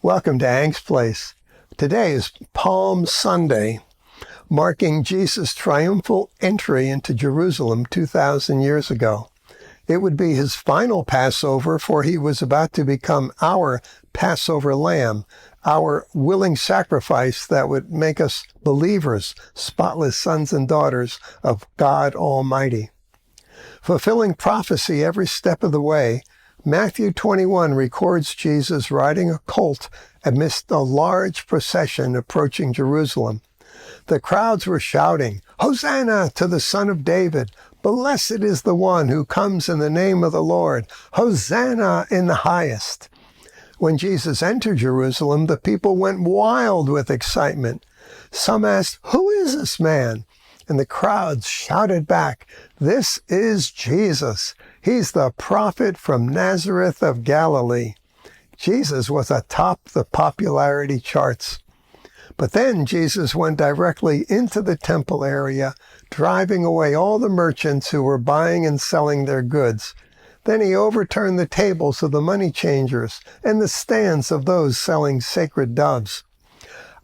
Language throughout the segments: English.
Welcome to Hank's Place. Today is Palm Sunday, marking Jesus' triumphal entry into Jerusalem 2,000 years ago. It would be his final Passover, for he was about to become our Passover lamb, our willing sacrifice that would make us believers, spotless sons and daughters of God Almighty. Fulfilling prophecy every step of the way, Matthew 21 records Jesus riding a colt amidst a large procession approaching Jerusalem. The crowds were shouting, "Hosanna to the Son of David! Blessed is the one who comes in the name of the Lord! Hosanna in the highest!" When Jesus entered Jerusalem, the people went wild with excitement. Some asked, "Who is this man?" And the crowds shouted back, "This is Jesus. He's the prophet from Nazareth of Galilee." Jesus was atop the popularity charts. But then Jesus went directly into the temple area, driving away all the merchants who were buying and selling their goods. Then he overturned the tables of the money changers and the stands of those selling sacred doves.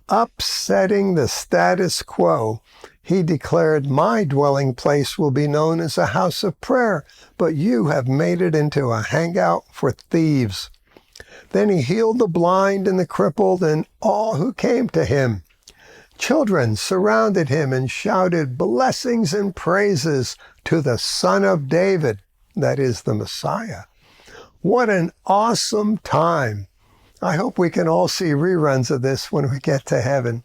Upsetting the status quo, he declared, "My dwelling place will be known as a house of prayer, but you have made it into a hangout for thieves." Then he healed the blind and the crippled and all who came to him. Children surrounded him and shouted blessings and praises to the Son of David, that is the Messiah. What an awesome time. I hope we can all see reruns of this when we get to heaven.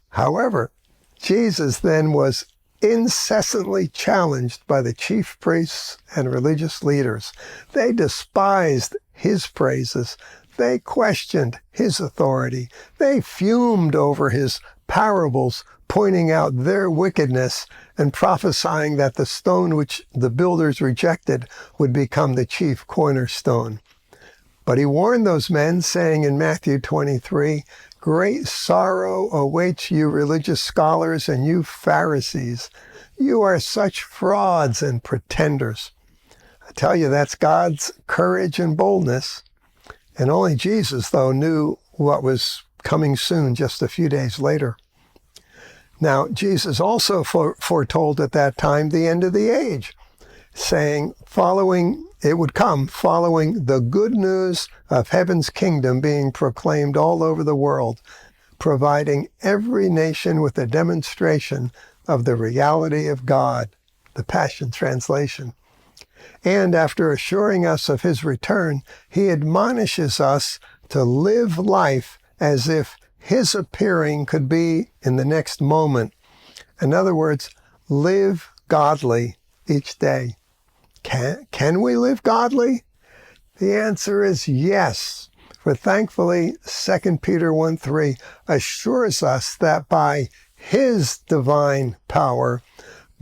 However, Jesus then was incessantly challenged by the chief priests and religious leaders. They despised his praises. They questioned his authority. They fumed over his parables, pointing out their wickedness and prophesying that the stone which the builders rejected would become the chief cornerstone. But he warned those men, saying in Matthew 23, "Great sorrow awaits you religious scholars and you Pharisees. You are such frauds and pretenders." I tell you, that's God's courage and boldness. And only Jesus, though, knew what was coming soon just a few days later. Now, Jesus also foretold at that time the end of the age, saying, it would come following the good news of heaven's kingdom being proclaimed all over the world, providing every nation with a demonstration of the reality of God, the Passion Translation. And after assuring us of his return, he admonishes us to live life as if his appearing could be in the next moment. In other words, live godly each day. Can we live godly? The answer is yes. For thankfully, 2 Peter 1:3 assures us that by his divine power,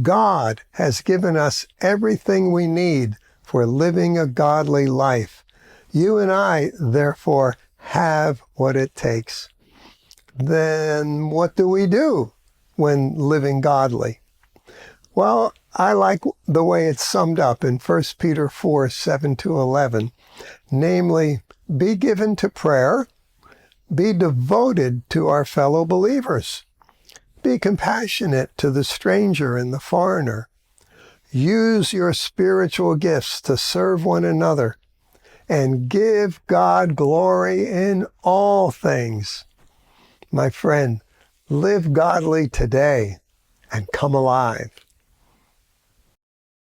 God has given us everything we need for living a godly life. You and I, therefore, have what it takes. Then what do we do when living godly? Well, I like the way it's summed up in 1 Peter 4:7-11, namely, be given to prayer, be devoted to our fellow believers, be compassionate to the stranger and the foreigner, use your spiritual gifts to serve one another, and give God glory in all things. My friend, live godly today and come alive.